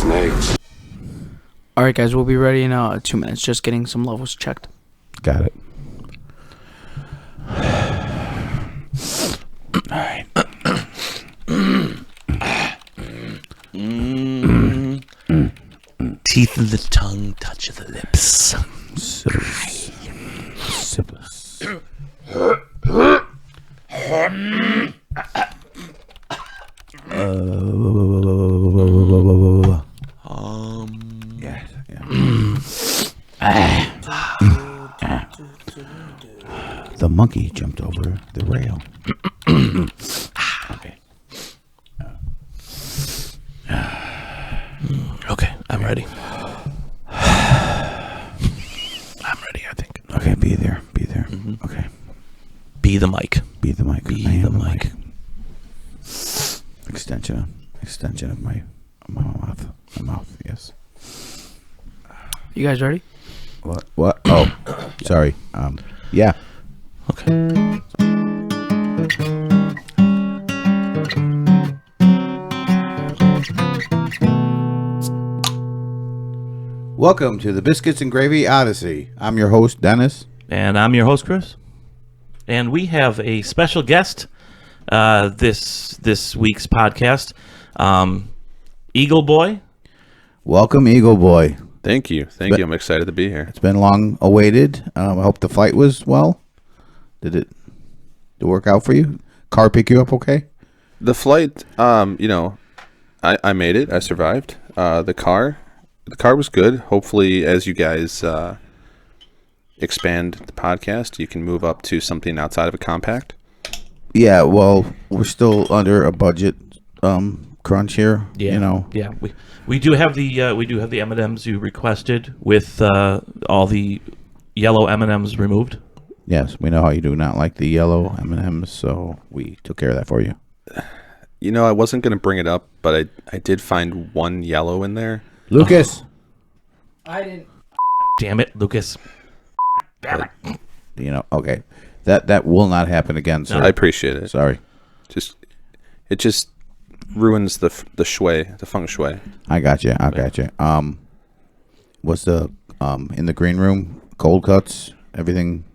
snakes. All right, guys, we'll be ready in 2 minutes. Just getting some levels checked. Got it. All right. Teeth of the tongue, touch of the lips. Syphilis. The monkey jumped over the rail. Okay. Okay, I'm ready. I'm ready, I think. Okay, be there. Mm-hmm. Okay. Be the mic. Be the mic. Be I am the mic. Extension of my mouth. My mouth, yes. You guys ready? What? Oh, sorry. Yeah. Okay. Welcome to the Biscuits and Gravy Odyssey. I'm your host, Dennis. And I'm your host, Chris. And we have a special guest this week's podcast, Eagle Boy. Welcome, Eagle Boy. Thank you. I'm excited to be here. It's been long awaited. I hope the flight was well. Did it work out for you? Car pick you up okay? The flight, I made it. I survived. The car was good. Hopefully, as you guys expand the podcast, you can move up to something outside of a compact. Yeah, well, we're still under a budget crunch here. Yeah, yeah. We do have the M&Ms you requested with all the yellow M&Ms removed. Yes, we know how you do not like the yellow M&Ms, so we took care of that for you. I wasn't going to bring it up, but I did find one yellow in there. Lucas. I didn't. Damn it, Lucas. Damn it. Okay. That will not happen again, sir. I appreciate it. Sorry. It just ruins the shui, the feng shui. I got you. Was the in the green room cold cuts, everything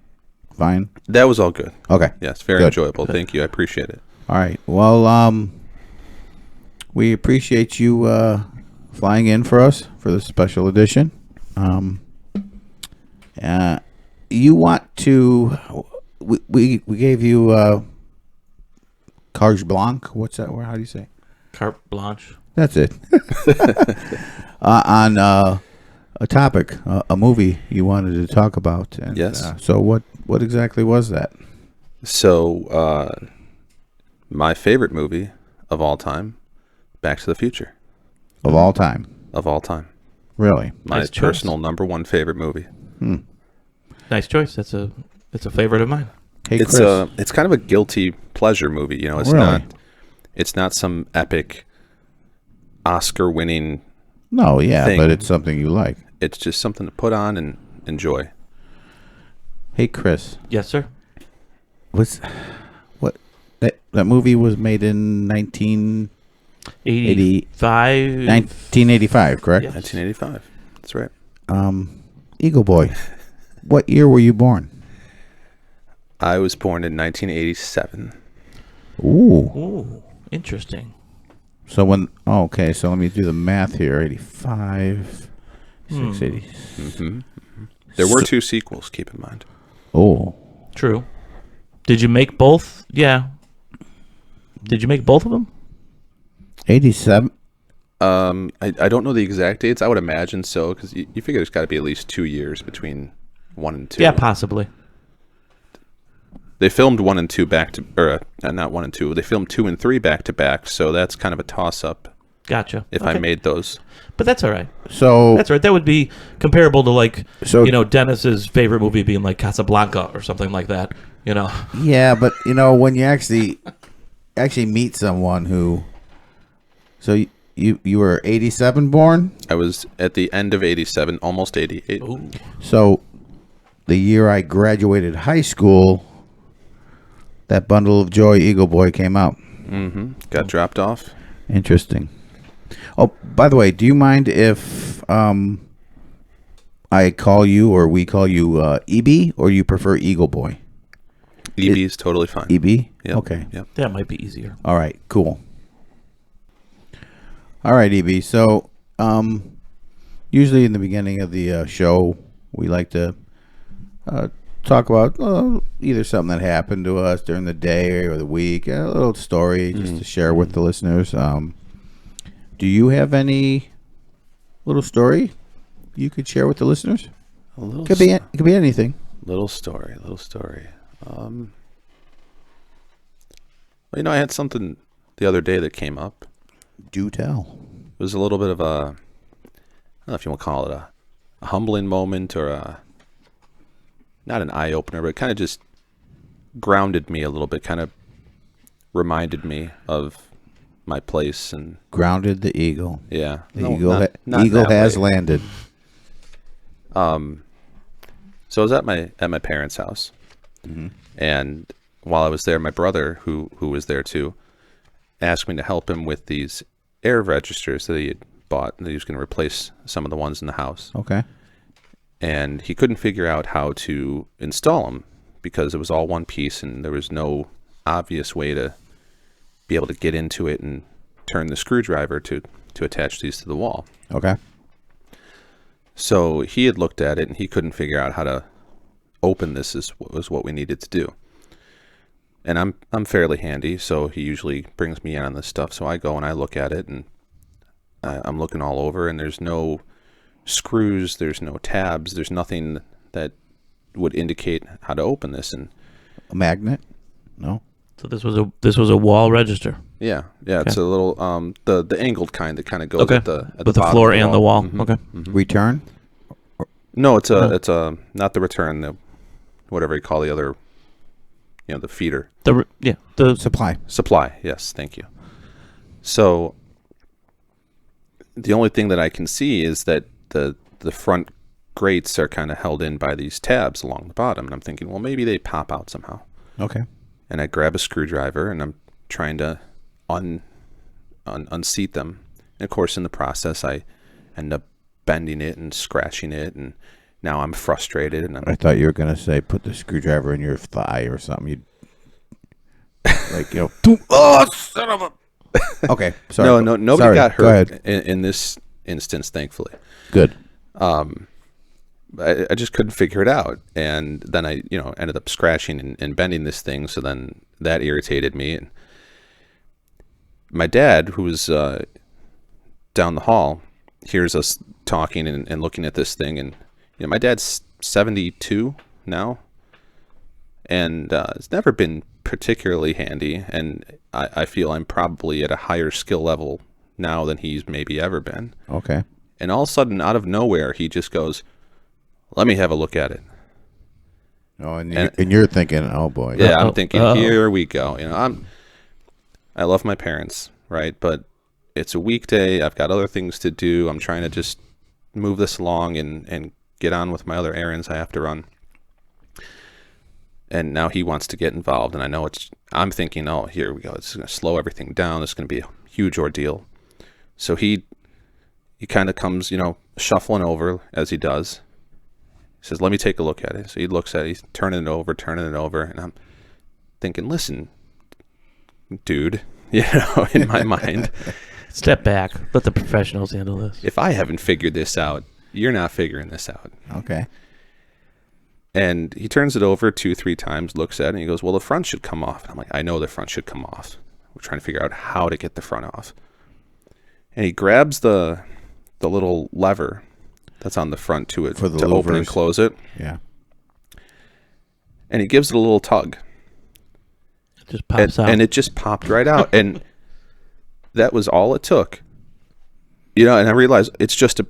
fine? That was all good. Okay. Yes, very enjoyable. Thank you. I appreciate it. All right. Well, we appreciate you flying in for us for this special edition. You want to? We gave you carte blanche. What's that word? How do you say? Carte blanche. That's it. On a topic, a movie you wanted to talk about. And, yes. So what exactly was that? So, my favorite movie of all time, Back to the Future. Of all time. Of all time. Really? My Nice choice. personal number one favorite movie. Nice choice. It's a favorite of mine. Hey, It's Chris. it's kind of a guilty pleasure movie. It's Really? It's not some epic Oscar-winning. No, yeah, thing. but it's something you like. It's just something to put on and enjoy. Hey, Chris. Yes, sir. That movie was made in 1985, correct? Yes. 1985. That's right. Eagle Boy, what year were you born? I was born in 1987. Ooh. Ooh, interesting. So okay, so let me do the math here. 85, 680. Mm-hmm. There were two sequels, keep in mind. Oh. True. Did you make both? Yeah. Did you make both of them? 87. I don't know the exact dates. I would imagine so, because you figure there's got to be at least 2 years between 1 and 2. Yeah, possibly. They filmed 1 and 2 back to, or not 1 and 2. They filmed 2 and 3 back to back, so that's kind of a toss-up. Gotcha. If I made those, but that's all right. So That's right. That would be comparable to Dennis's favorite movie being like Casablanca or something like that. yeah, but when you actually meet someone who, so you were 87 born. I was at the end of 87, almost 88. Ooh. So the year I graduated high school, that Bundle of Joy Eagle Boy came out. Mm-hmm. Got dropped off. Interesting. Oh, by the way, do you mind if I call you or we call you EB, or you prefer Eagle Boy? EB is totally fine. EB? Yep. Okay. Yep. That might be easier. All right, cool. All right, EB. So, usually in the beginning of the show, we like to talk about either something that happened to us during the day or the week, a little story just to share with the listeners. Do you have any little story you could share with the listeners? A little It could be anything. Little story. Well, I had something the other day that came up. Do tell. It was a little bit of I don't know if you want to call it a humbling moment or not an eye opener, but it kind of just grounded me a little bit, kind of reminded me of my place and Grounded the eagle. yeah. The No, eagle, not eagle that has way. landed. So I was at my parents' house, and while I was there, my brother, who was there too, asked me to help him with these air registers that he had bought, and that he was going to replace some of the ones in the house. Okay. And he couldn't figure out how to install them because it was all one piece, and there was no obvious way to be able to get into it and turn the screwdriver to attach these to the wall. Okay. So he had looked at it and he couldn't figure out how to open this was what we needed to do. And I'm fairly handy, so he usually brings me in on this stuff. So I go and I look at it, and I'm looking all over, and there's no screws, there's no tabs, there's nothing that would indicate how to open this. And A magnet? No. So this was a wall register. yeah, it's a little the angled kind that kind of goes at the with the bottom floor of and the wall. Mhm. Okay. Return? No, it's a not the return, the whatever you call the other, the feeder. The Supply. Yes, thank you. So the only thing that I can see is that the front grates are kind of held in by these tabs along the bottom, and I'm thinking, well, maybe they pop out somehow. Okay. And I grab a screwdriver and I'm trying to unseat them. And of course, in the process, I end up bending it and scratching it, and now I'm frustrated. And I thought you were going to say put the screwdriver in your thigh or something. You'd oh, son of a... Okay, sorry. No, nobody Sorry. got Go hurt ahead. in this instance, thankfully. Good. I just couldn't figure it out, and then I ended up scratching and bending this thing, so then that irritated me. And my dad, who was down the hall, hears us talking and looking at this thing, and my dad's 72 now, and it's never been particularly handy, and I feel I'm probably at a higher skill level now than he's maybe ever been. Okay. And all of a sudden, out of nowhere, he just goes, "Let me have a look at it." Oh, and you're thinking, oh boy. Yeah, I'm thinking, here we go. I love my parents, right? But it's a weekday. I've got other things to do. I'm trying to just move this along and get on with my other errands I have to run. And now he wants to get involved, and I know I'm thinking, oh, here we go. It's going to slow everything down. It's going to be a huge ordeal. So he kind of comes, shuffling over as he does. He says, "Let me take a look at it." So he looks at it, he's turning it over, and I'm thinking, listen, dude, in my mind, step back. Let the professionals handle this. if I haven't figured this out, you're not figuring this out. Okay. And he turns it over 2-3 times, looks at it, and he goes, "Well, the front should come off." And I'm like, I know the front should come off. We're trying to figure out how to get the front off. And he grabs the little lever that's on the front to it For the to open and louvers. close it. Yeah. And he gives it a little tug. It just pops out. And it just popped right out. And that was all it took. And I realized it's just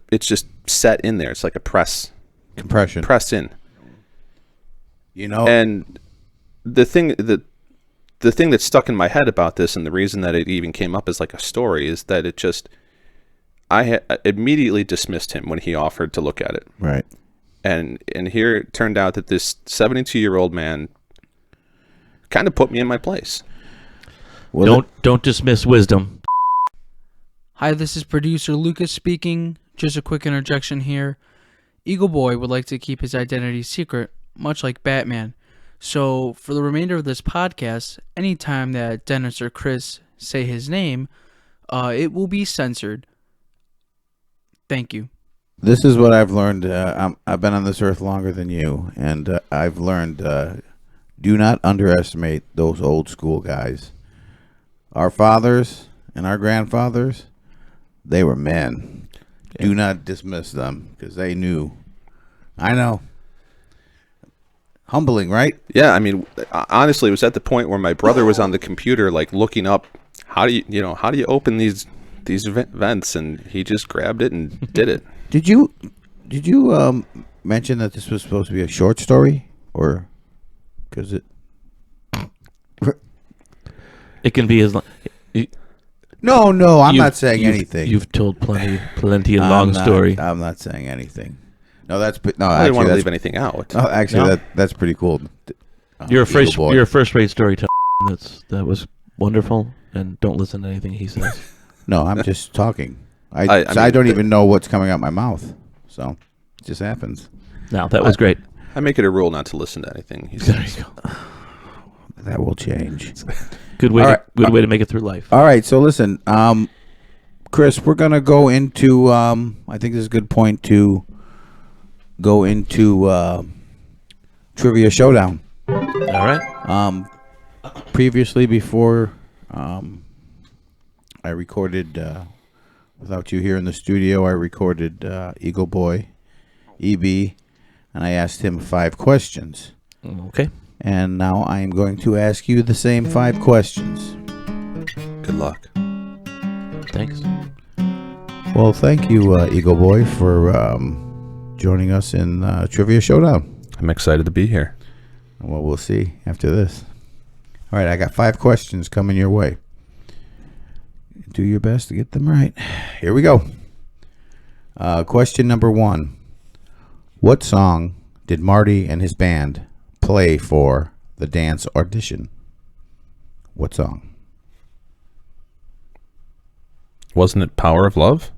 set in there. It's like a press in. And the thing that stuck in my head about this, and the reason that it even came up as like a story, is that I immediately dismissed him when he offered to look at it. Right. And here it turned out that this 72-year-old man kind of put me in my place. Well, don't dismiss wisdom. Hi, this is producer Lucas speaking. Just a quick interjection here. Eagle Boy would like to keep his identity secret, much like Batman. So, for the remainder of this podcast, anytime that Dennis or Chris say his name, it will be censored. Thank you. This is what I've learned. I've been on this earth longer than you, and I've learned do not underestimate those old school guys. Our fathers and our grandfathers, they were men. Yeah. Do not dismiss them because they knew. I know. Humbling, right? Yeah, I mean, honestly, it was at the point where my brother was on the computer, like looking up how do you open these vents, and he just grabbed it and did it. Did you mention that this was supposed to be a short story, or because it can be as long. No, I'm not saying anything. You've told plenty of long story. I'm not saying anything. No, I didn't want to leave anything out. Oh, actually, that's pretty cool. You're a first-rate storyteller. That was wonderful, and don't listen to anything he says. No, I'm just talking. I don't even know what's coming out my mouth, so it just happens. No, that was great. I make it a rule not to listen to anything he says. There you go. That will change. Good way to make it through life. All right, so listen, Chris, we're gonna go into. I think this is a good point to go into Trivia Showdown. All right. Previously, before I recorded without you here in the studio, I recorded Eagle Boy, EB, and I asked him 5 questions. Okay. And now I am going to ask you the same 5 questions. Good luck. Thanks. Well, thank you, Eagle Boy, for joining us in Trivia Showdown. I'm excited to be here. Well, we'll see after this. All right, I got 5 questions coming your way. Do your best to get them right. Here we go. Question number 1. What song did Marty and his band play for the dance audition? What song? Wasn't it Power of Love?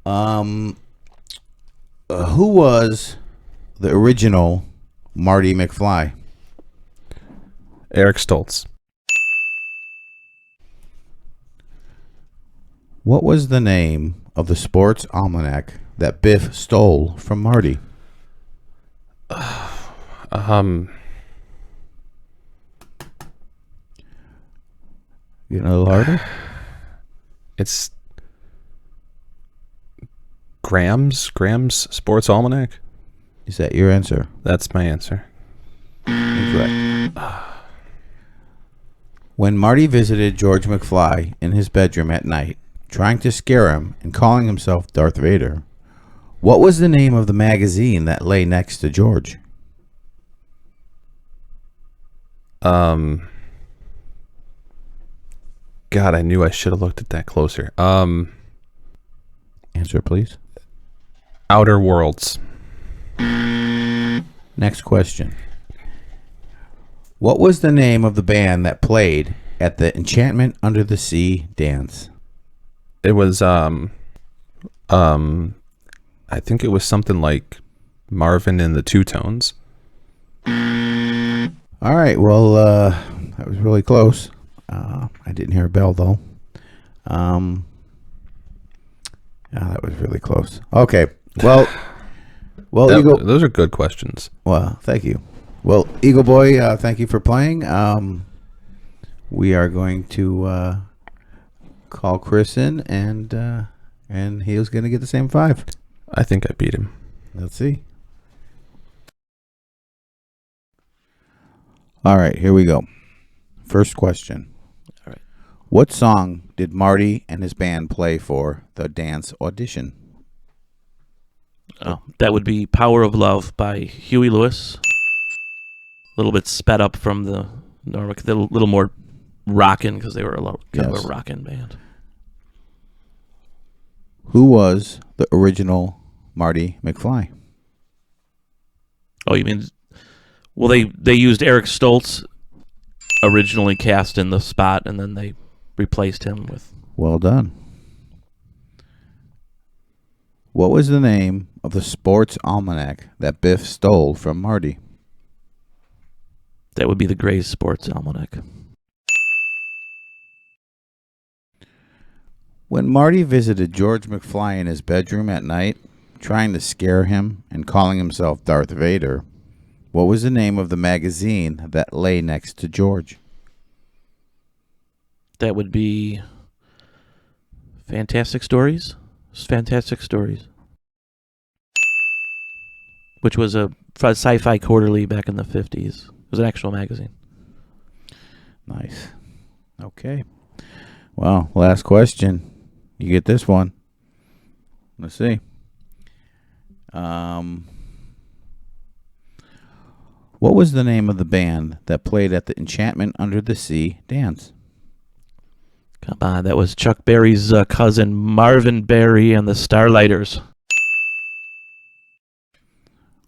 Who was the original Marty McFly? Eric Stoltz. What was the name of the sports almanac that Biff stole from Marty? Getting a little harder? It's Graham's Sports Almanac. Is that your answer? That's my answer. Incorrect. When Marty visited George McFly in his bedroom at night, trying to scare him and calling himself Darth Vader, what was the name of the magazine that lay next to George? God, I knew I should have looked at that closer. Answer, please. Outer Worlds. Next question. What was the name of the band that played at the Enchantment Under the Sea dance? It was I think it was something like Marvin and the Two Tones. All right, well, that was really close. I didn't hear a bell, though. Yeah, that was really close. Okay, well, Eagle. Those are good questions. Well, thank you. Well, Eagle Boy, thank you for playing. We are going to call Chris in, and he was going to get the same 5. I think I beat him. Let's see. All right, here we go. First question. All right. What song did Marty and his band play for the dance audition? Oh, that would be Power of Love by Huey Lewis. A little bit sped up from the normal, a little more rockin' because they were kind of a rockin' band. Who was the original Marty McFly? Oh, you mean... Well, they used Eric Stoltz originally cast in the spot, and then they replaced him with. Well done. What was the name of the sports almanac that Biff stole from Marty? That would be the Gray's Sports Almanac. When Marty visited George McFly in his bedroom at night, trying to scare him and calling himself Darth Vader, what was the name of the magazine that lay next to George? That would be Fantastic Stories. Fantastic Stories. Which was a sci-fi quarterly back in the 50s. It was an actual magazine. Nice. Okay. Well, last question. You get this one. Let's see. What was the name of the band that played at the Enchantment Under the Sea dance? Come on, that was Chuck Berry's cousin Marvin Berry and the Starlighters.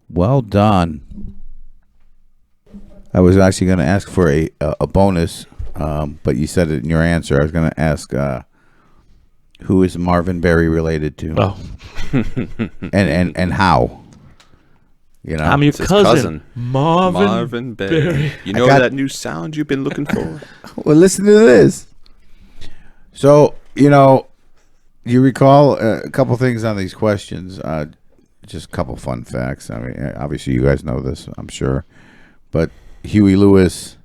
Well done. I was actually going to ask for a bonus, but you said it in your answer. I was going to ask who is Marvin Berry related to? Oh, and how? You know, I'm your It's his cousin, Marvin Berry. You know that new sound you've been looking for? Well, listen to this. So, you recall a couple things on these questions. Just a couple fun facts. I mean, obviously you guys know this, I'm sure. But Huey Lewis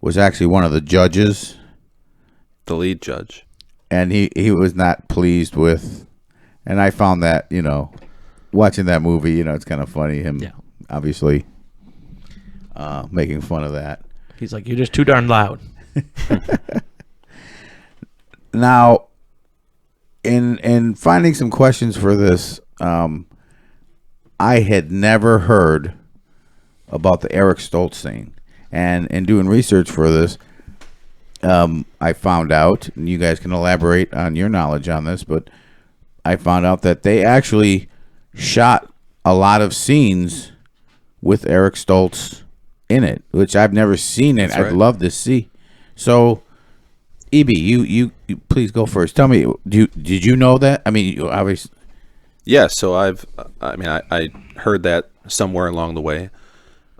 was actually one of the judges. The lead judge. And he was not pleased with, and I found that, watching that movie, it's kind of funny, him obviously making fun of that. He's like, you're just too darn loud. Now, in finding some questions for this, I had never heard about the Eric Stoltz scene. And in doing research for this, I found out, and you guys can elaborate on your knowledge on this, but I found out that they actually shot a lot of scenes with Eric Stoltz in it, which I've never seen it. I'd love to see. So, E.B., you please go first. Tell me, did you know that? I mean, you obviously. Yeah, so I heard that somewhere along the way.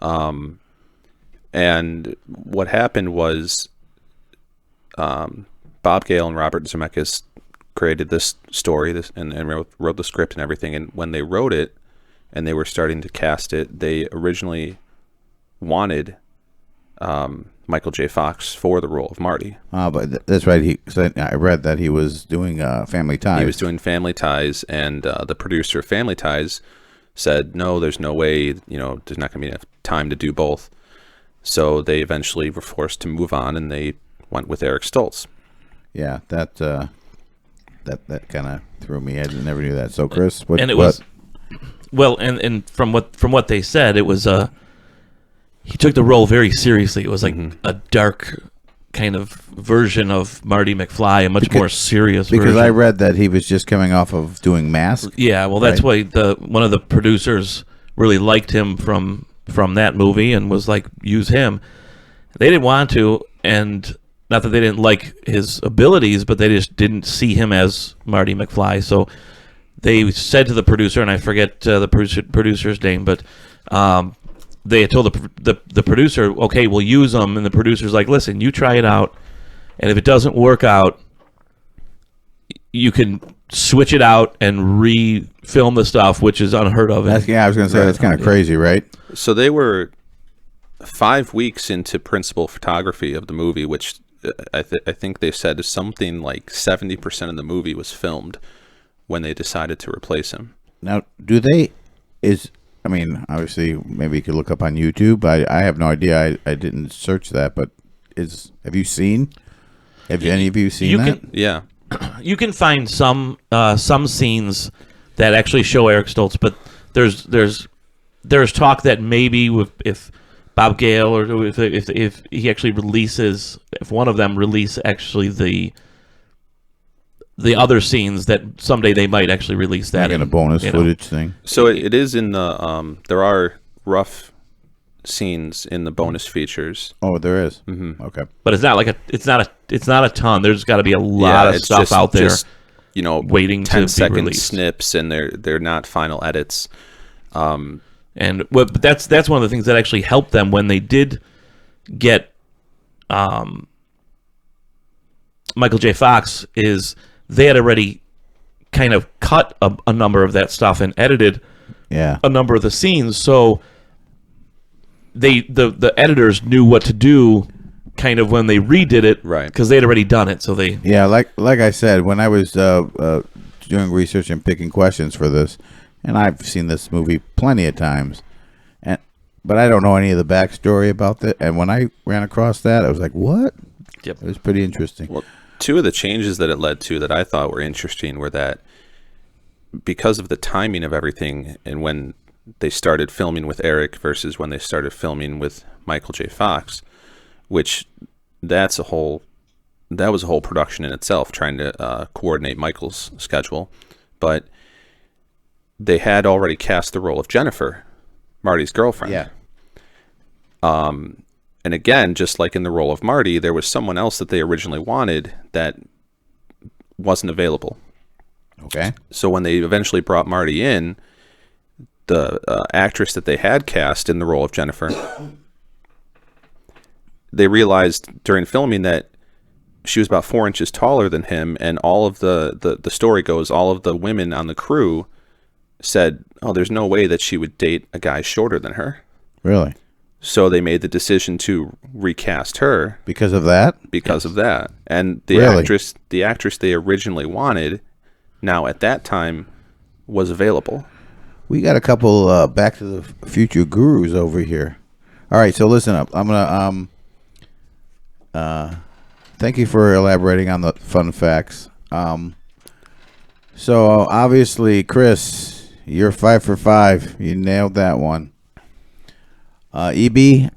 And what happened was Bob Gale and Robert Zemeckis created this story and wrote the script and everything. And when they wrote it and they were starting to cast it, they originally wanted Michael J. Fox for the role of Marty. But that's right. I read that he was doing Family Ties. He was doing Family Ties, and the producer of Family Ties said, no, there's no way, there's not going to be enough time to do both. So they eventually were forced to move on, and they went with Eric Stoltz. Yeah, that kind of threw me. I never knew that. So, Chris, what? And it was, well, and from what they said, it was he took the role very seriously. It was like a dark kind of version of Marty McFly, a much more serious version. Because I read that he was just coming off of doing Mask. Yeah, well, that's why one of the producers really liked him from that movie and was like, use him. They didn't want to, and not that they didn't like his abilities, but they just didn't see him as Marty McFly. So they said to the producer, and I forget the producer's name, but they told the producer, okay, we'll use him. And the producer's like, listen, you try it out, and if it doesn't work out, you can switch it out and re-film the stuff, which is unheard of. I was going to say, that's kind of crazy, right? So they were 5 weeks into principal photography of the movie, which I think they said is something like 70% of the movie was filmed when they decided to replace him. Now, obviously, maybe you could look up on YouTube. I have no idea. I didn't search that, but have you seen? Have any of you seen that? Yeah. You can find some scenes that actually show Eric Stoltz, but there's talk that maybe if Bob Gale or if he actually releases, if one of them release actually the other scenes, that someday they might actually release that in a bonus footage thing. So it is in the there are rough scenes in the bonus features. Oh, there is. Mm-hmm. Okay. But it's not like it's not a ton. There's got to be a lot of stuff out there. Just, waiting 10-second released. snips, and they're not final edits. But that's one of the things that actually helped them when they did get Michael J. Fox, is they had already kind of cut a number of that stuff and edited a number of the scenes, so the editors knew what to do kind of when they redid it, right? Because they'd already done it, so they like I said, when I was doing research and picking questions for this, and I've seen this movie plenty of times, but I don't know any of the backstory about it, and when I ran across that, I was like, what? Yep. It was pretty interesting. Well, two of the changes that it led to that I thought were interesting were that because of the timing of everything, and when they started filming with Eric versus when they started filming with Michael J. Fox, which that was a whole production in itself, trying to coordinate Michael's schedule. But they had already cast the role of Jennifer, Marty's girlfriend. Yeah. And again, just like in the role of Marty, there was someone else that they originally wanted that wasn't available. Okay. So when they eventually brought Marty in, the actress that they had cast in the role of Jennifer, they realized during filming that she was about 4 inches taller than him, and all of the story goes, all of the women on the crew said, oh, there's no way that she would date a guy shorter than her. Really? So they made the decision to recast her because of that. Because of that, and the actress they originally wanted, now at that time, was available. We got a couple Back to the Future gurus over here. All right, so listen up. I'm gonna thank you for elaborating on the fun facts. So obviously, Chris, you're 5 for 5. You nailed that one. EB,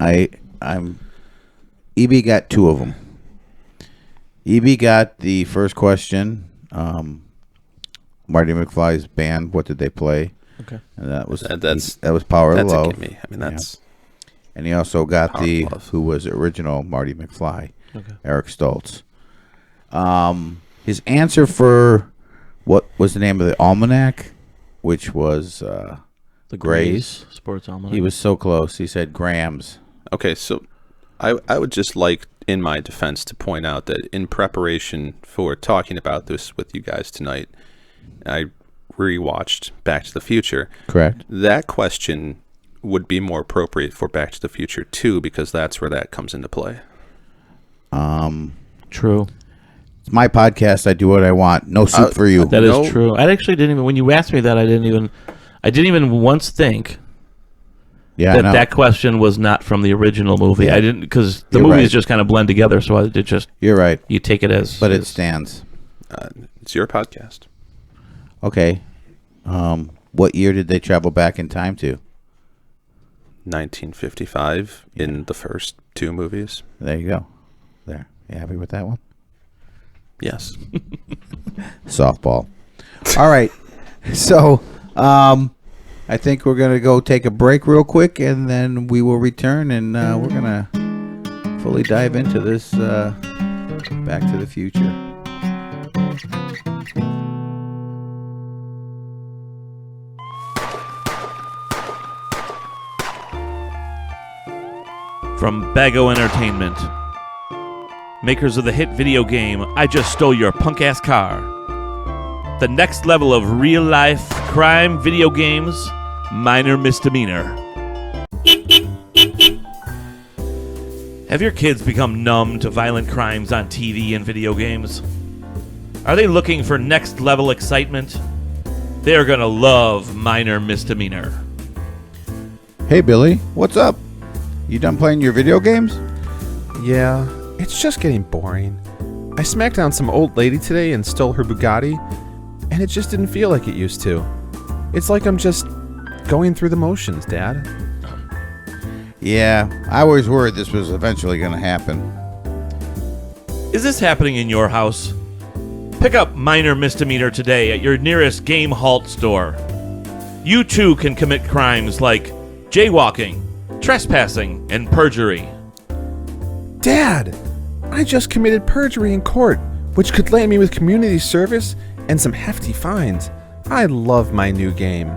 EB got 2 of them. EB got the first question. Marty McFly's band, what did they play? Okay, and that was that Power of Love. A gimme. I mean, that's. Yeah. And he also got Power who was original Marty McFly, Eric Stoltz. His answer for what was the name of the almanac, which was the Gray's Sports Almanac. He was so close. He said grams. Okay, so I would just like, in my defense, to point out that in preparation for talking about this with you guys tonight, I rewatched Back to the Future. Correct. That question would be more appropriate for Back to the Future 2, because that's where that comes into play. True. It's my podcast. I do what I want. No soup for you. That is true. I actually didn't even. When you asked me that, I didn't even once think that question was not from the original movie. Yeah. I didn't, because the movies just kind of blend together. So it just. You're right. You take it as. But it stands. It's your podcast. Okay. What year did they travel back in time to? 1955 in the first 2 movies. There you go. There. You happy with that one? Yes. Softball. All right. So, I think we're going to go take a break real quick, and then we will return, and we're going to fully dive into this Back to the Future. From Bago Entertainment, makers of the hit video game I Just Stole Your Punk-Ass Car. The next level of real-life crime video games, Minor Misdemeanor. Have your kids become numb to violent crimes on TV and video games? Are they looking for next level excitement? They're gonna love Minor Misdemeanor. Hey Billy, what's up? You done playing your video games? Yeah, it's just getting boring. I smacked down some old lady today and stole her Bugatti, and it just didn't feel like it used to. It's like I'm just going through the motions, Dad. Yeah, I was worried this was eventually going to happen. Is this happening in your house? Pick up Minor Misdemeanor today at your nearest Game Halt store. You too can commit crimes like jaywalking, trespassing and perjury. Dad, I just committed perjury in court, which could land me with community service and some hefty fines. I love my new game.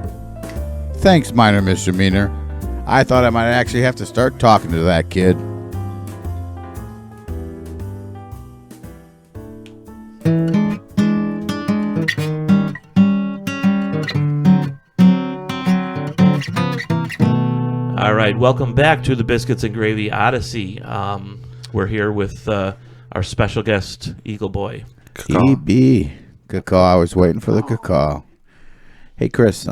Thanks, minor misdemeanor. I thought I might actually have to start talking to that kid. All right, welcome back to the Biscuits and Gravy Odyssey. We're here with our special guest, Eagle Boy. EB. Good call. I was waiting for the good call. Hey, Chris.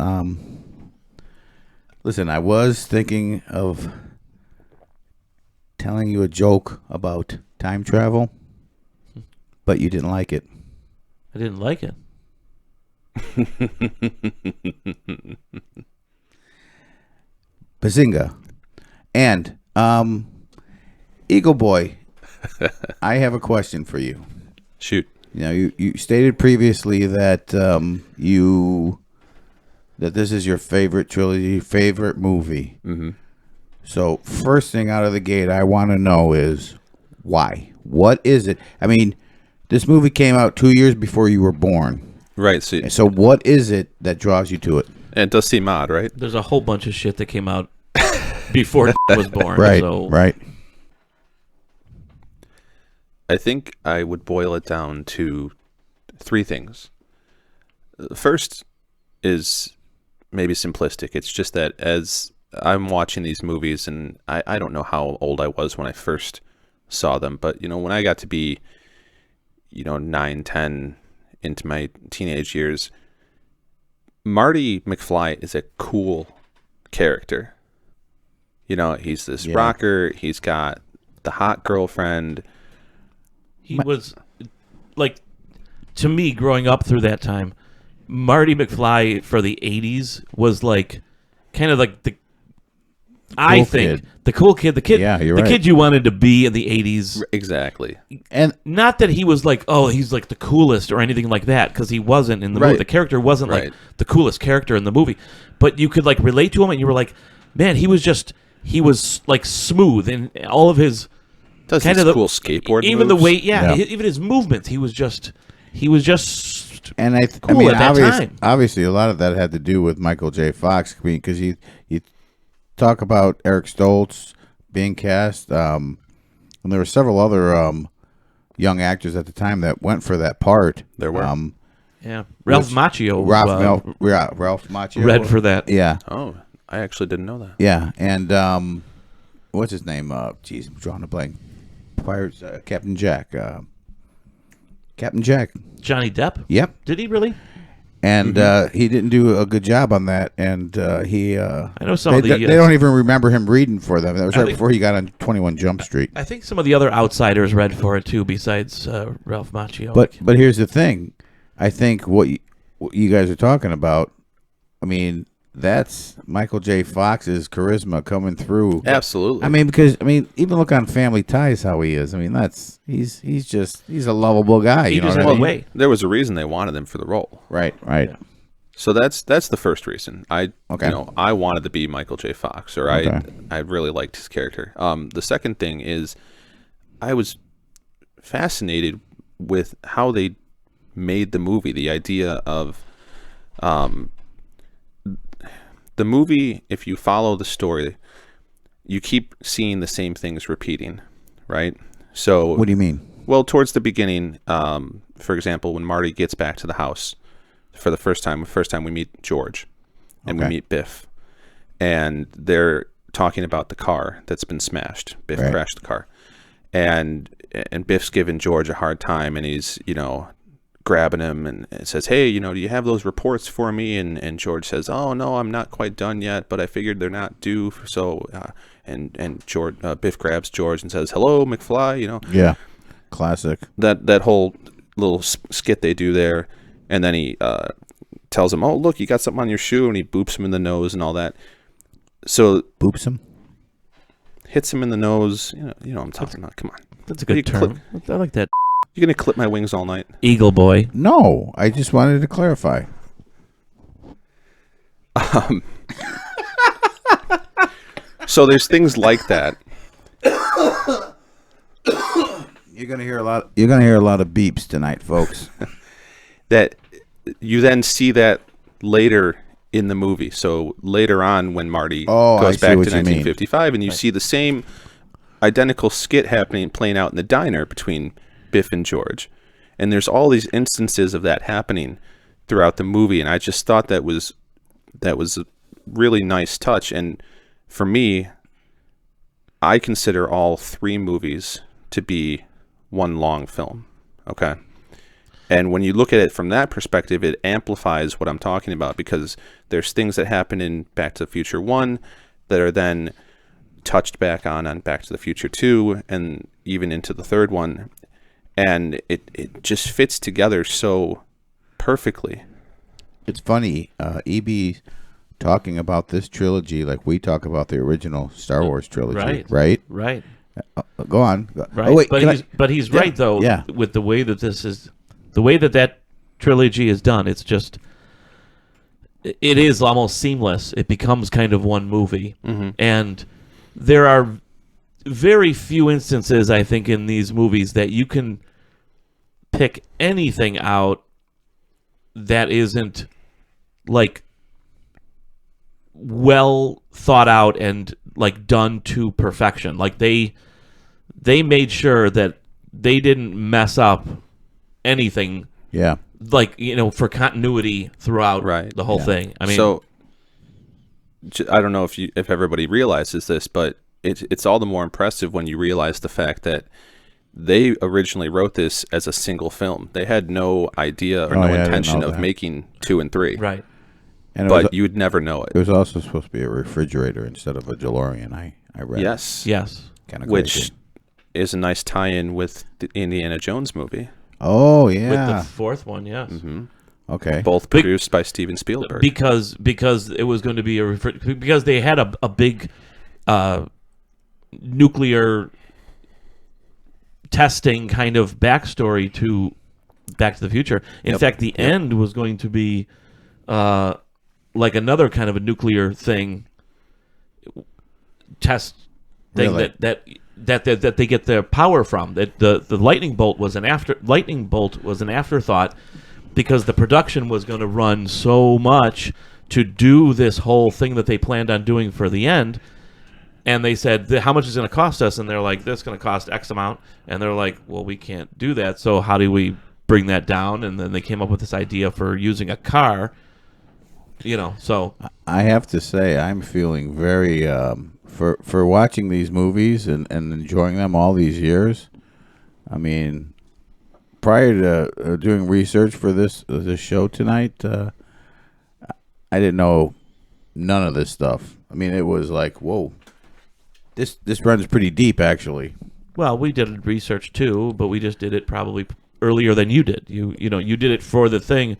Listen, I was thinking of telling you a joke about time travel, but you didn't like it. I didn't like it. Bazinga. And, Eagle Boy, I have a question for you. Shoot. You know, you stated previously that that this is your favorite trilogy, favorite movie. Mm-hmm. So first thing out of the gate, I want to know is why? What is it? I mean, this movie came out 2 years before you were born. Right. So, So what is it that draws you to it? it does seem odd, right? There's a whole bunch of shit that came out before I was born. Right, So right. I think I would boil it down to three things. The first is maybe simplistic. It's just that as I'm watching these movies, and I don't know how old I was when I first saw them, but, you know, when I got to be, 9, 10, into my teenage years, Marty McFly is a cool character. He's this rocker. He's got the hot girlfriend. he was, like, to me, growing up through that time, Marty McFly for the 80s was like kind of like the cool kid, the kid, Yeah, you're the right. kid you wanted to be in the 80s. Exactly. And Not that he was like, oh, he's like the coolest or anything like that, because he wasn't in the movie. Right. The character wasn't Right. like the coolest character in the movie, but you could like relate to him, and you were like, man, he was like smooth in all of his Does kind his of cool skateboard even moves. the way, Yeah. even his movements, he was just And I cool mean, at that time. obviously, a lot of that had to do with Michael J. Fox, because you talk about Eric Stoltz being cast, and there were several other young actors at the time that went for that part. There were. yeah. Ralph Macchio Ralph Macchio read for that. Yeah, Oh, I actually didn't know that. yeah, and what's his name? Geez, I'm drawing a blank. Pirates, Captain Jack. Captain Jack. Johnny Depp. Yep. Did he really? And he didn't do a good job on that, and he. I know some they, of the. they don't even remember him reading for them. That was I right think- before he got on 21 Jump Street. I think some of the other outsiders read for it too, besides Ralph Macchio. But here's the thing, I think what you guys are talking about, I mean, that's Michael J. Fox's charisma coming through. Absolutely. I mean, because even look on Family Ties how he is. I mean, he's a lovable guy. He You know just what I had a mean? way. there was a reason they wanted him for the role. Right. So that's the first reason. I Okay. I wanted to be Michael J. Fox, or Okay. I really liked his character. The second thing is I was fascinated with how they made the movie. The idea of the movie, if you follow the story, you keep seeing the same things repeating, right? So What do you mean? well, towards the beginning, for example, when Marty gets back to the house for the first time we meet George and we Okay. meet Biff, and they're talking about the car that's been smashed. Biff Right. crashed the car, and Biff's giving George a hard time, and he's grabbing him and says, "Hey, do you have those reports for me?" And George says, "Oh no, I'm not quite done yet, but I figured they're not due." So and George Biff grabs George and says, "Hello, McFly," Yeah, classic. that whole little skit they do there, and then he tells him, "Oh, look, you got something on your shoe," and he boops him in the nose and all that. So Boops him. hits him in the nose. You know what I'm talking about. Come on, That's a You good term. I like that. you're gonna clip my wings all night. Eagle Boy. No, I just wanted to clarify. So there's things like that. You're gonna hear a lot. You're gonna hear a lot of beeps tonight, folks. That you then see that later in the movie. So later on, when Marty goes back to 1955, and you see the same identical skit playing out in the diner between Biff and George, and there's all these instances of that happening throughout the movie, and I just thought that was a really nice touch. And for me, I consider all three movies to be one long film. Okay. And when you look at it from that perspective, it amplifies what I'm talking about, because there's things that happen in Back to the Future 1 that are then touched back on Back to the Future 2 and even into the third one. And it just fits together so perfectly. It's funny, EB talking about this trilogy like we talk about the original Star Wars trilogy, right? Right. Go on. Right. Oh, wait, but he's right though. Yeah. With the way that the way that trilogy is done, it is almost seamless. It becomes kind of one movie, and there are very few instances, I think, in these movies that you can pick anything out that isn't like well thought out and like done to perfection. Like they made sure that they didn't mess up anything. Yeah. Like, for continuity throughout the whole thing. I mean, so I don't know if everybody realizes this, but it's all the more impressive when you realize the fact that they originally wrote this as a single film. They had no idea or no intention of making 2 and 3. Right. But you would never know it. It was also supposed to be a refrigerator instead of a DeLorean. I read. Yes. Kind of which is a nice tie-in with the Indiana Jones movie. Oh yeah. With the fourth one, yes. Mm-hmm. Okay. Both produced by Steven Spielberg. Because it was going to be because they had a big nuclear testing kind of backstory to Back to the Future. In fact, the end was going to be like another kind of a nuclear test thing Really? that they get their power from. That the lightning bolt was an afterthought, because the production was going to run so much to do this whole thing that they planned on doing for the end. And they said, how much is it going to cost us? And they're like, this is going to cost X amount. And they're like, well, we can't do that. So how do we bring that down? And then they came up with this idea for using a car. So I have to say, I'm feeling very for watching these movies and enjoying them all these years. I mean, prior to doing research for this show tonight, I didn't know none of this stuff. I mean, it was like, whoa, this runs pretty deep, actually. Well, we did research too, but we just did it probably earlier than you did. You did it for the thing.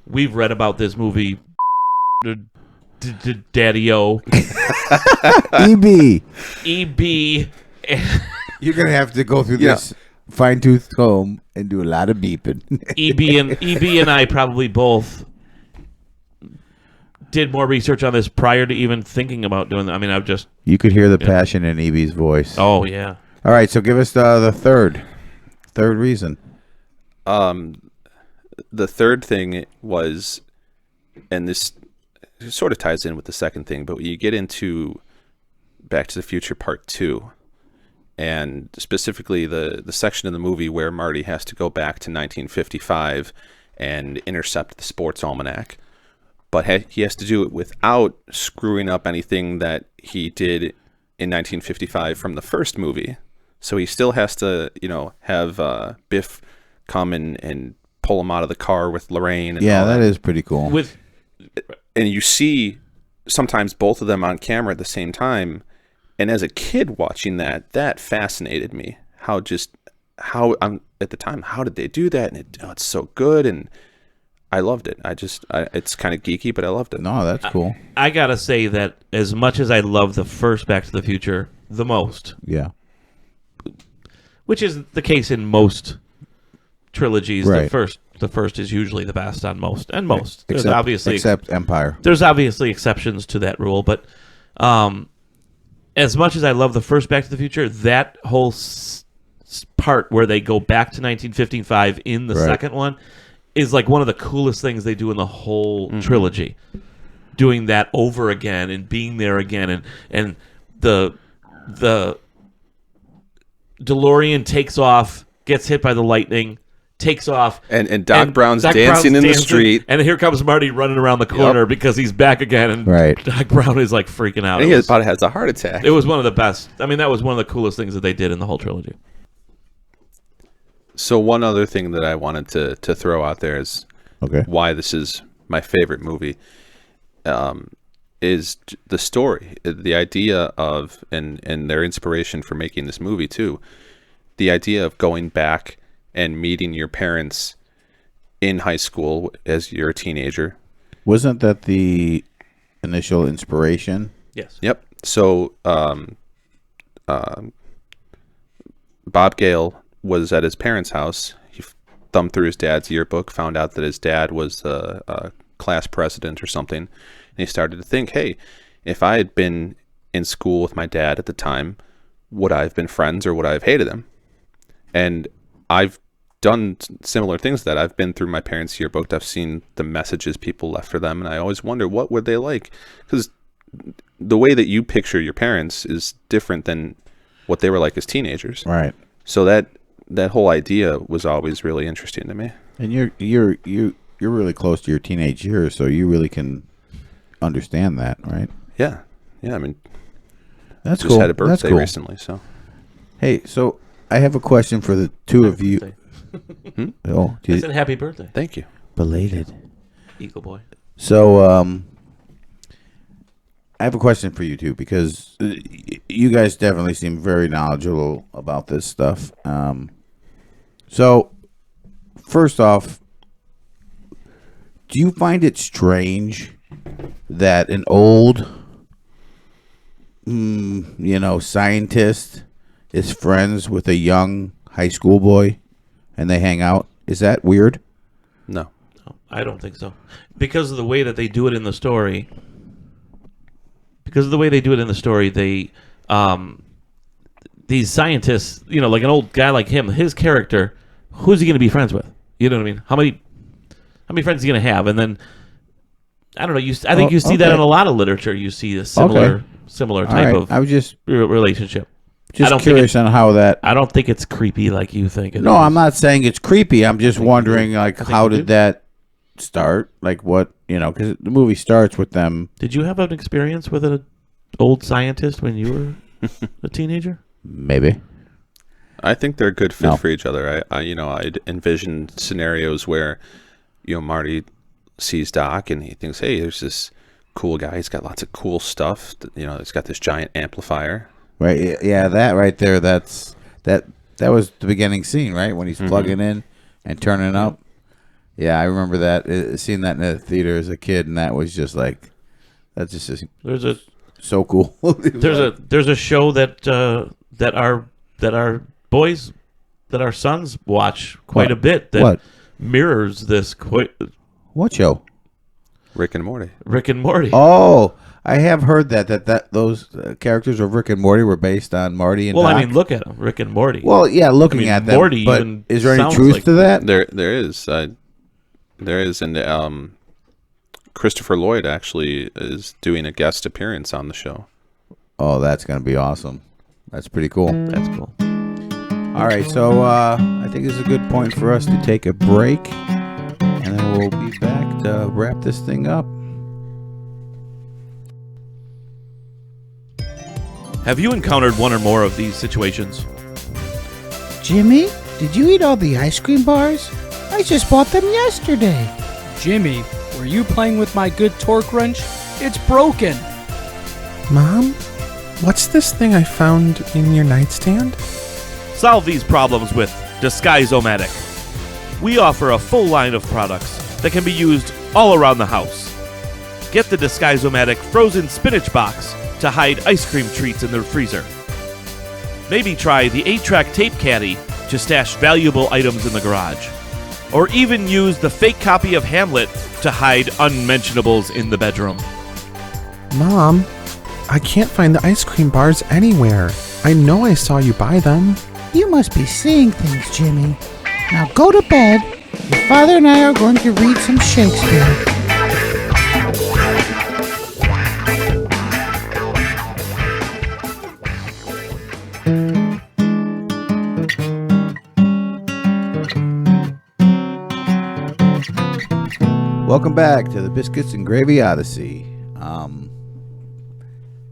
We've read about this movie, Daddy-O. EB. You're going to have to go through this fine-tooth comb and do a lot of beeping. EB and I probably both did more research on this prior to even thinking about doing that. I mean, You could hear the passion in EB's voice. Oh, yeah. All right, so give us the third reason. The third thing was, and this sort of ties in with the second thing, but when you get into Back to the Future Part 2, and specifically the section of the movie where Marty has to go back to 1955 and intercept the sports almanac, but he has to do it without screwing up anything that he did in 1955 from the first movie. So he still has to, have Biff come and pull him out of the car with Lorraine. And that is pretty cool. And you see sometimes both of them on camera at the same time. And as a kid watching that fascinated me. How at the time, how did they do that? And it's so good. And I loved it. It's kind of geeky, but I loved it. No, that's cool. I gotta say that as much as I love the first Back to the Future the most, yeah, which is the case in most trilogies, right. The first is usually the best on most, and most. Except Empire. There's obviously exceptions to that rule, but as much as I love the first Back to the Future, that whole part where they go back to 1955 in the second one is like one of the coolest things they do in the whole trilogy. Doing that over again and being there again, and the DeLorean takes off, gets hit by the lightning, takes off, and Doc Brown's dancing in the street, and here comes Marty running around the corner because he's back again, and Doc Brown is like freaking out. And he about has a heart attack. It was one of the best. I mean, that was one of the coolest things that they did in the whole trilogy. So one other thing that I wanted to throw out there is why this is my favorite movie. Is the story, the idea of, and their inspiration for making this movie too, the idea of going back and meeting your parents in high school as you're a teenager. Wasn't that the initial inspiration? Yes. Yep. So Bob Gale was at his parents' house. He thumbed through his dad's yearbook, found out that his dad was a class president or something. And he started to think, hey, if I had been in school with my dad at the time, would I have been friends or would I have hated him? And I've done similar things to that. I've been through my parents' yearbook. I've seen the messages people left for them, and I always wonder, what were they like? Because the way that you picture your parents is different than what they were like as teenagers. Right. So that whole idea was always really interesting to me. And you're really close to your teenage years, so you really can understand that, right? Yeah. I mean, that's just cool. had a birthday recently, so. Hey, so I have a question for the two of you. Oh, I said happy birthday. Thank you. Belated. Eagle Boy. So, I have a question for you two, because you guys definitely seem very knowledgeable about this stuff. So, first off, do you find it strange that an old, scientist is friends with a young high school boy and they hang out? Is that weird? No, I don't think so. Because of the way that they do it in the story. They, these scientists, like an old guy like him, his character, who's he going to be friends with? You know what I mean? How many friends is he going to have? And then, I don't know. I think you see that in a lot of literature. You see a similar type of I was just relationship. curious on how that. I don't think it's creepy like you think. No, I'm not saying it's creepy. I'm just wondering, how did that start? Like, what, because the movie starts with them. Did you have an experience with an old scientist when you were a teenager? Maybe. I think they're a good fit for each other. I'd envision scenarios where, Marty sees Doc and he thinks, hey, there's this cool guy. He's got lots of cool stuff. He's got this giant amplifier. Right. Yeah, that right there. That was the beginning scene, right? When he's plugging in and turning up. Yeah, I remember that. Seeing that in the theater as a kid, and that was just like, that's just so cool. There's a show that our sons watch quite a bit that mirrors this quite. What show? Rick and Morty. Oh, I have heard that those characters of Rick and Morty were based on Marty and Doc. I mean, look at them, Rick and Morty. Well, yeah, looking at them. Morty, but even is there any truth to that? There is. There is, and Christopher Lloyd actually is doing a guest appearance on the show. Oh, that's going to be awesome. That's pretty cool. That's cool. All right, so I think this is a good point for us to take a break, and then we'll be back to wrap this thing up. Have you encountered one or more of these situations? Jimmy, did you eat all the ice cream bars? I just bought them yesterday. Jimmy, were you playing with my good torque wrench? It's broken. Mom, what's this thing I found in your nightstand? Solve these problems with Disguise-O-Matic. We offer a full line of products that can be used all around the house. Get the Disguise-O-Matic frozen spinach box to hide ice cream treats in the freezer. Maybe try the 8-track tape caddy to stash valuable items in the garage. Or even use the fake copy of Hamlet to hide unmentionables in the bedroom. Mom, I can't find the ice cream bars anywhere. I know I saw you buy them. You must be seeing things, Jimmy. Now go to bed. Your father and I are going to read some Shakespeare. Welcome back to the Biscuits and Gravy Odyssey.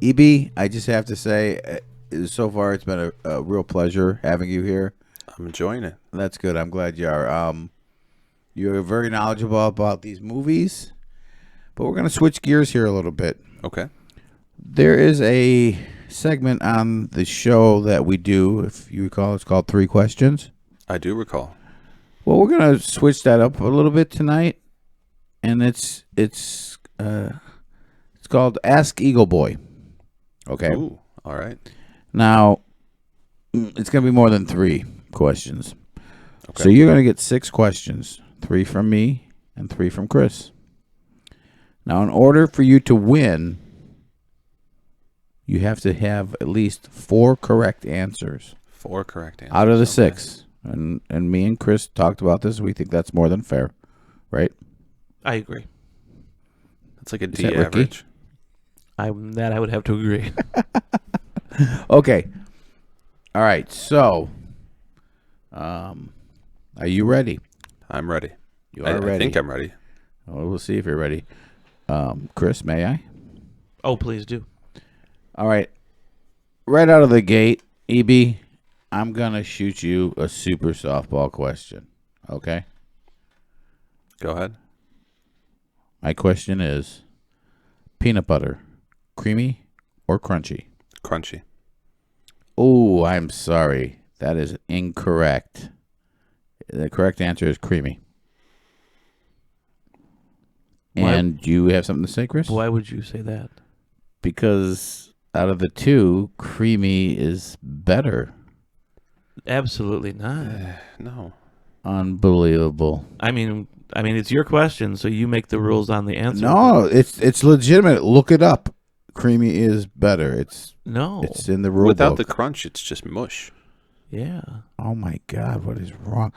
EB, I just have to say, so far it's been a real pleasure having you here. I'm enjoying it. That's good. I'm glad you are. You're very knowledgeable about these movies, but we're going to switch gears here a little bit. Okay. There is a segment on the show that we do, if you recall, it's called 3 Questions. I do recall. Well, we're going to switch that up a little bit tonight, and it's called Ask Eagle Boy. Okay. Ooh, all right. Now, it's going to be more than 3 questions. Okay. So you're going to get 6 questions, 3 from me and 3 from Chris. Now, in order for you to win, you have to have at least 4 correct answers 4 correct answers. out of the Okay. 6. And me and Chris talked about this. We think that's more than fair, right? I agree. That's like a Is D that Ricky? average. I would have to agree. Okay. All right. So, are you ready? I'm ready. You I are ready. I think I'm ready. Well, we'll see if you're ready. Chris, may I? Oh, please do. All right. Right out of the gate, EB, I'm going to shoot you a super softball question. Okay? Go ahead. My question is peanut butter, creamy or crunchy? Crunchy. Oh, I'm sorry. That is incorrect. The correct answer is creamy. Why- And do you have something to say, Chris? Why would you say that? Because out of the 2, creamy is better. Absolutely not. No. Unbelievable. I mean, it's your question, so you make the rules on the answer. No, it's legitimate. Look it up. Creamy is better. It's No. in the rule Without book. the crunch, it's just mush. Yeah. Oh my God, what is wrong?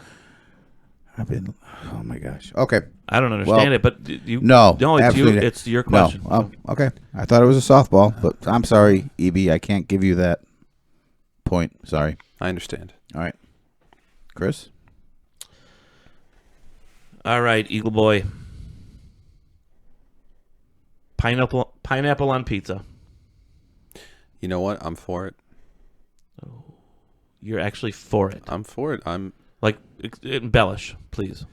Oh my gosh. Okay. I don't understand Well, it, but you. No, No, it's you. absolutely. It's your question. No. Oh, okay. I thought it was a softball, but I'm sorry, EB. I can't give you that point. Sorry. I understand. All right. Chris? All right, Eagle Boy. Pineapple on pizza. You know what? I'm for it. You're actually for it. I'm for it. Like, embellish, please.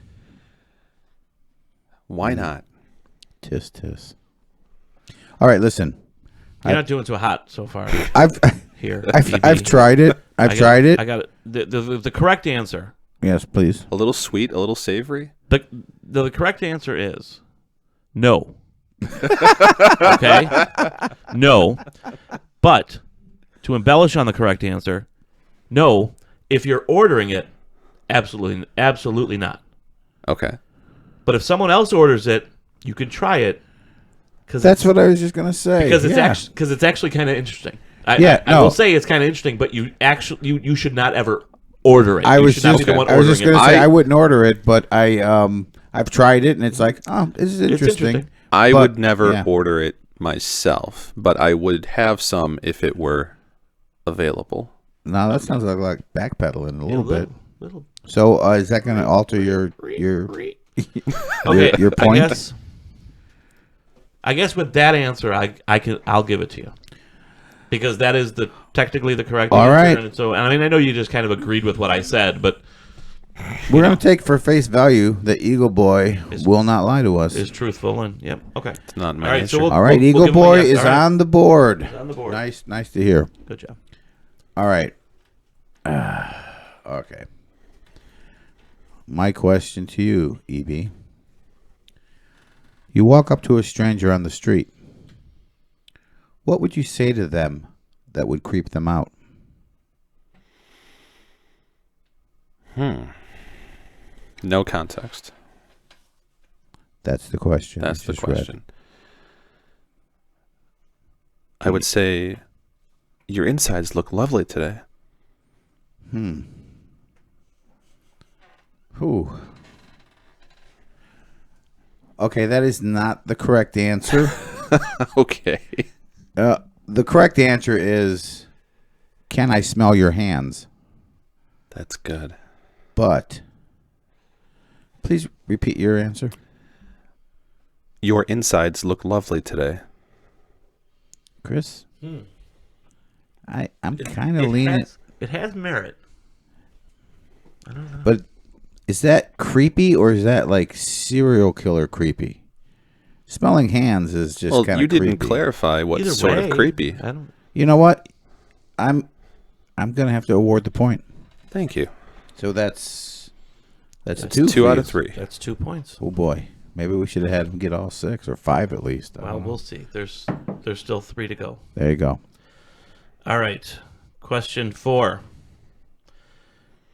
Why not? Tis, tis. All right, listen. You're not doing too hot so far I've here. I've EB. tried it. I've tried it. I got it. The correct answer. Yes, please. A little sweet, a little savory. The correct answer is no. Okay? No. But to embellish on the correct answer, no. If you're ordering it, absolutely not. Okay. But if someone else orders it, you can try it. That's what I was just gonna say. Because yeah. it's actually kind of interesting. I no. will say it's kind of interesting, but you should not ever order it. I You was should not just be the one I was just ordering gonna it. say I wouldn't order it, but I've tried it and it's like, oh, this is interesting. interesting. I But, would never yeah. order it myself, but I would have some if it were available. No, that sounds like backpedaling a little bit. Little. So is that gonna alter your Okay, your point? I guess with that answer, I'll give it to you because that is technically the correct All answer. right. And so, and I mean, I know you just kind of agreed with what I said, but We're gonna take for face value that Eagle Boy will not lie to us. is truthful and yep. Okay. It's not my All right. answer. So All right, we'll Eagle give him a Boy yes. is All right. on the board. He's on the board. Nice to hear. Good job. All right. Okay. My question to you, EB. You walk up to a stranger on the street. What would you say to them that would creep them out? No context. That's the question. That's you the just read. question. I would say your insides look lovely today. Whew. Okay, that is not the correct answer. Okay. The correct answer is, can I smell your hands? That's good. But please repeat your answer. Your insides look lovely today. Chris? I'm kind of leaning. It has merit. I don't know. But is that creepy or is that like serial killer creepy? Smelling hands is just Well, kind of you creepy. didn't clarify what Either sort way, of creepy. I don't. You know what? I'm gonna have to award the point. Thank you. So that's a That's 2. 2 for out you. of 3. That's 2 points. Oh boy, maybe we should have had him get all 6 or 5 at least. I Well, don't know. we'll see. There's still 3 to go. There you go. All right. Question 4.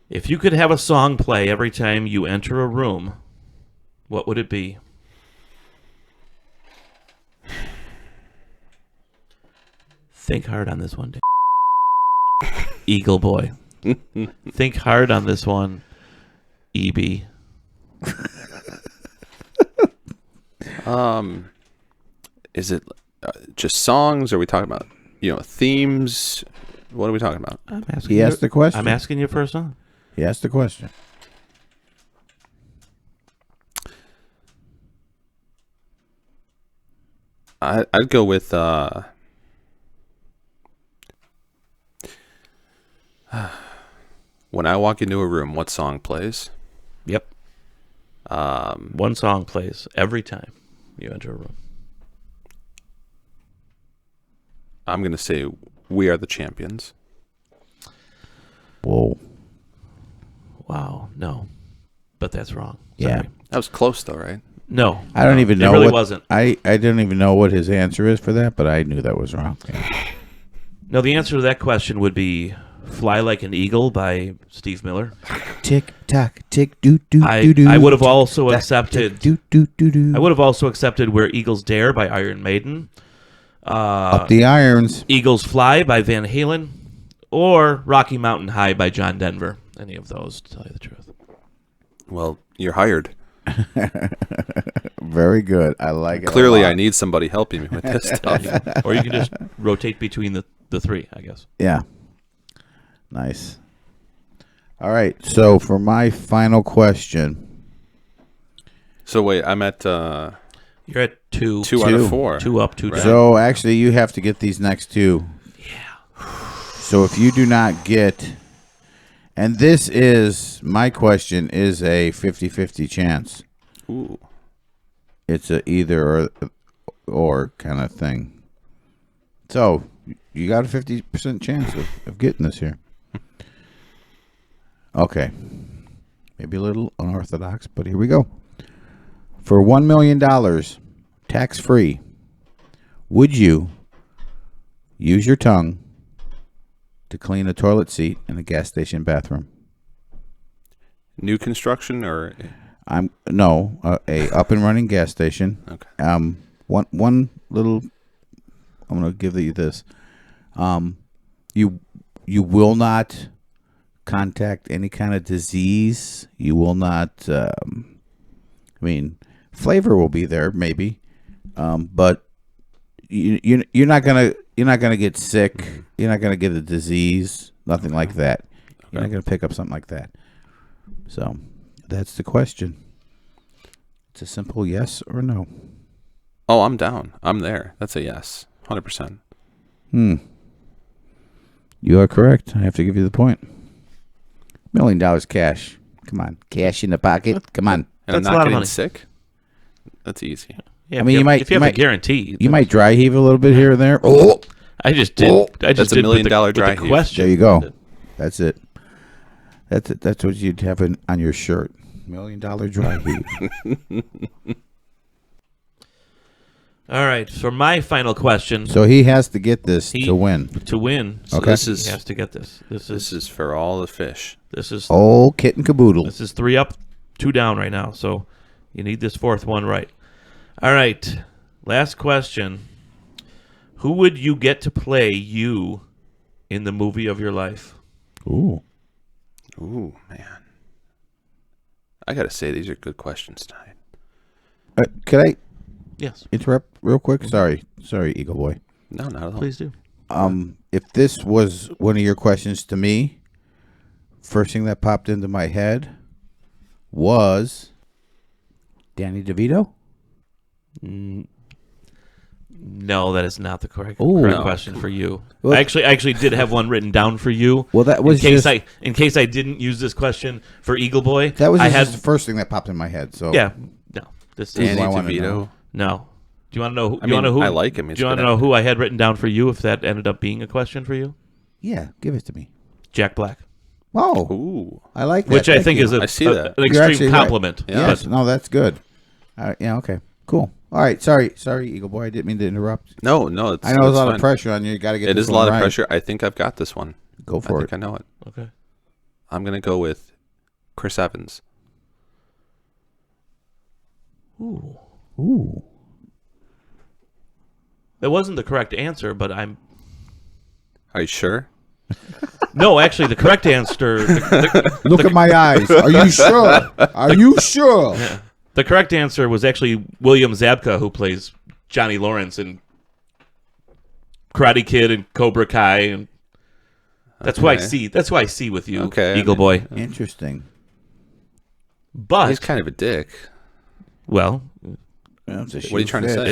If you could have a song play every time you enter a room, what would it be? Think hard on this one, Dick. Eagle Boy. Think hard on this one, EB. Is it just songs? Or are we talking about, themes? What are we talking about? I'm asking He you, asked the question. I'm asking you for a song. He asked the question. I'd go with when I walk into a room, what song plays? Yep. One song plays every time you enter a room. I'm going to say We Are the Champions. Whoa. Wow. No. But that's wrong. Yeah. Sorry. That was close though, right? No. I don't even know. It really what, wasn't. I don't even know what his answer is for that, but I knew that was wrong. Yeah. No, the answer to that question would be Fly Like an Eagle by Steve Miller. Tick tock, tick doo doo I doo doo. would have also accepted Doo doo doo doo. I would have also accepted Where Eagles Dare by Iron Maiden. Up the irons. Eagles Fly by Van Halen, or Rocky Mountain High by John Denver. Any of those, to tell you the truth. Well, you're hired. Very good. I like it. Clearly, a lot. I need somebody helping me with this stuff. Or you can just rotate between the 3, I guess. Yeah. Nice. All right. So for my final question, So wait, I'm at You're at 2. 2 out of 4. 2 up, 2 down. so actually you have to get these next 2. Yeah. So if you do not get, and this is, my question is a 50-50 chance. Ooh. It's a either or kind of thing. So you got a 50% chance of getting this here. Okay. Maybe a little unorthodox, but here we go. For $1 million, tax-free, would you use your tongue to clean a toilet seat in a gas station bathroom? New construction or A up and running gas station. okay. One little. I'm gonna give you this. You will not contact any kind of disease. You will not. Flavor will be there maybe, but you're not gonna get sick. You're not gonna get a disease. Nothing like that. You're not gonna pick up something like that. So that's the question. It's a simple yes or no. Oh, I'm down. I'm there. That's a yes. 100%. You are correct. I have to give you the point. $1 million cash. Come on. Cash in the pocket. Come on. And I'm That's a not lot of getting money. sick? That's easy. Yeah, I mean, if you have a guarantee. You might dry heave a little bit here and there. Oh, I just did. I just That's a did $1 million with the dry heave. question. there you go. That's it. That's it. That's what you'd have on your shirt. $1 million dry heave. All right. For my final question, So he has to get this to win. To win, So Okay. this he is has to get this. this is for all the fish. This is Oh, kit and caboodle. This is 3 up, 2 down right now. So you need this 4th one right. All right. Last question. Who would you get to play you in the movie of your life? Ooh. Ooh, man. I got to say, these are good questions tonight. Could I Yes, interrupt real quick? Sorry, Eagle Boy. No, not at all. please do. If this was one of your questions to me, first thing that popped into my head was Danny DeVito. No, that is not the correct No. question for you. Well- I actually did have one written down for you. Well, that was in case I didn't use this question for Eagle Boy. that was I just had the first thing that popped in my head. So yeah. No, this is Danny I wanna DeVito. know. no. Do you want to know? Who, I you want to mean, know who? I like him. He's Do you want good to know actor. who I had written down for you? If that ended up being a question for you, yeah, give it to me. Jack Black, Wow, Ooh. I like that. which I Thank think you. is I see that. an You're actually extreme right. compliment. Yeah. Yes, no, that's good. Yeah, okay, cool. All right, sorry, Eagle Boy. I didn't mean to interrupt. No, it's, I know there's a lot fine. of pressure on you. You got to get. It this is a one lot of right. pressure. I think I've got this one. Go I for think it. I know it. Okay. I'm going to go with Chris Evans. Ooh. Ooh, That wasn't the correct answer, but I'm Are you sure? no. Actually, the correct answer. look at my eyes. Are you sure? Are you sure? The correct answer was actually William Zabka, who plays Johnny Lawrence in Karate Kid and Cobra Kai, and that's who I Okay. see. That's who I see with you, Okay, Eagle I Boy. Interesting. But He's kind of a dick. well, Well, it's a What are you shoe trying to fit. say?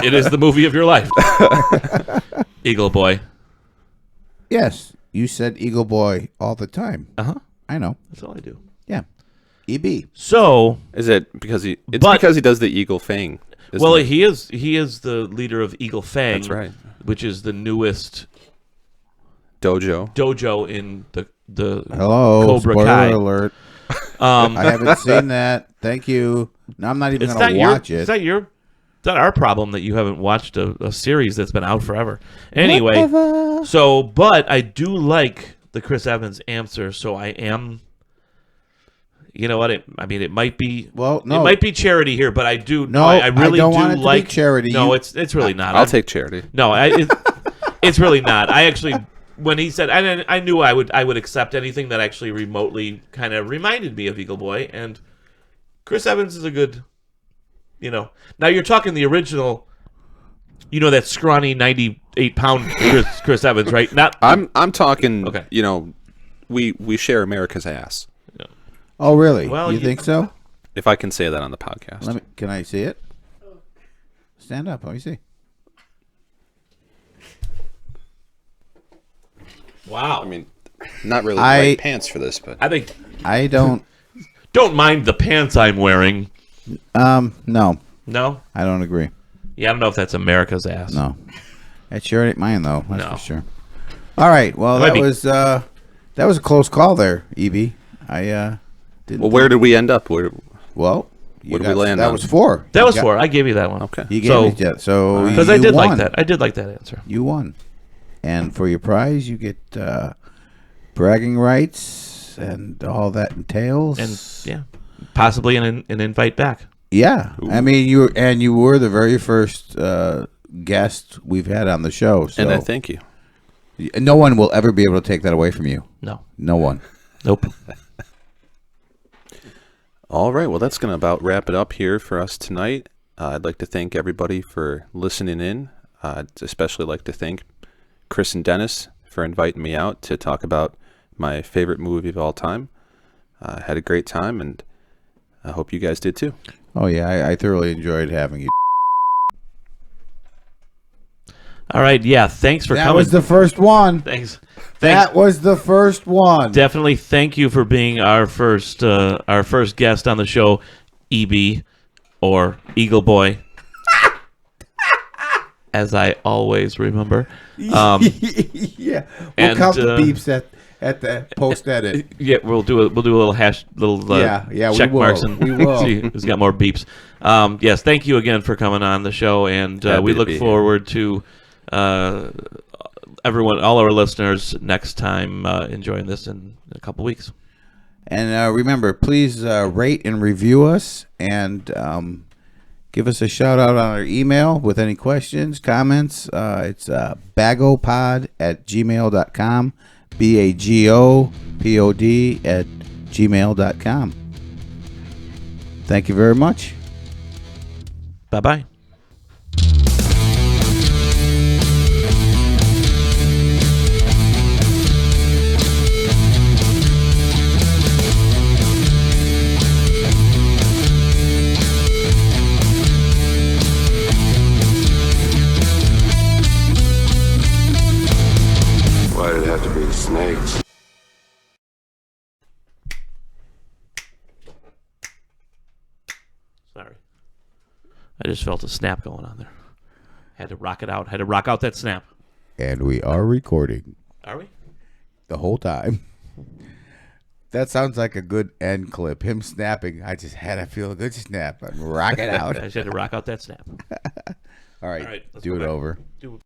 it is the movie of your life, Eagle Boy. Yes, you said Eagle Boy all the time. Uh huh. I know. That's all I do. Yeah, EB. So, Is it because he? It's But- because he does the eagle fang. isn't well, it? he is the leader of Eagle Fang. That's right. Which is the newest Dojo. in the Hello. Cobra spoiler Kai. alert. Um, I haven't seen that. Thank you. No, I'm not even it's going not to your. watch it. It's not our problem that you haven't watched a series that's been out forever. Anyway, Whatever. but I do like the Chris Evans answer, so I am. You know what? It might be. Well, no. It might be charity here, but I do. No, I really I don't do want it to be like charity. No, You- it's really not. I'll take charity. No, it's really not. I actually, when he said, I knew I would accept anything that actually remotely kind of reminded me of Eagle Boy, and Chris Evans is a good, Now you're talking the original, that scrawny 98-pound Chris Evans, right? Not I'm talking. Okay. We share America's ass. Oh, really? Well, you think so? If I can say that on the podcast. Can I see it? Stand up. Let me see. wow. I mean, not really I- the right pants for this, but I think I don't. don't mind the pants I'm wearing. No, No, I don't agree. yeah, I don't know if that's America's ass. No, that sure ain't mine though. That's No. for sure. All right. Well, It might that was a close call there, EB. I didn't. well, where did we end up? Where? Well, What did we land That on? was 4. That You was got- 4. I gave you that one. Okay. You gave So- me that. So Because I you did like won. that. I did like that answer. You won. And for your prize, you get bragging rights and all that entails. And yeah, possibly an invite back. Yeah, I mean you were the very first guest we've had on the show. So And I thank you. no one will ever be able to take that away from you. No. No one. Nope. All right. Well, that's going to about wrap it up here for us tonight. I'd like to thank everybody for listening in. I'd especially like to thank Chris and Dennis for inviting me out to talk about my favorite movie of all time. I had a great time, and I hope you guys did too. Oh yeah, I thoroughly enjoyed having you. All right. Yeah. Thanks for That coming. was the first one. Thanks. That was the first one. Definitely thank you for being our first guest on the show, EB or Eagle Boy, as I always remember. Yeah, we'll and, count the beeps at the post edit. Yeah, we'll do a little Yeah, we check will. marks and We will. see who's got more beeps. Yes, thank you again for coming on the show, and Happy we to look be here. forward to everyone, all our listeners, next time enjoying this in a couple weeks. And remember, please rate and review us, and give us a shout out on our email with any questions, comments. It's bagopod@gmail.com. BAGOPOD@gmail.com. Thank you very much. Bye-bye. Why did it have to be the snakes? Sorry. I just felt a snap going on there. Had to rock it out. Had to rock out that snap. And we are recording Are we? the whole time. That sounds like a good end clip. Him snapping. I just had to feel a good snap and rock it out. I just had to rock out that snap. All right, All right, let's do go it back. over. Do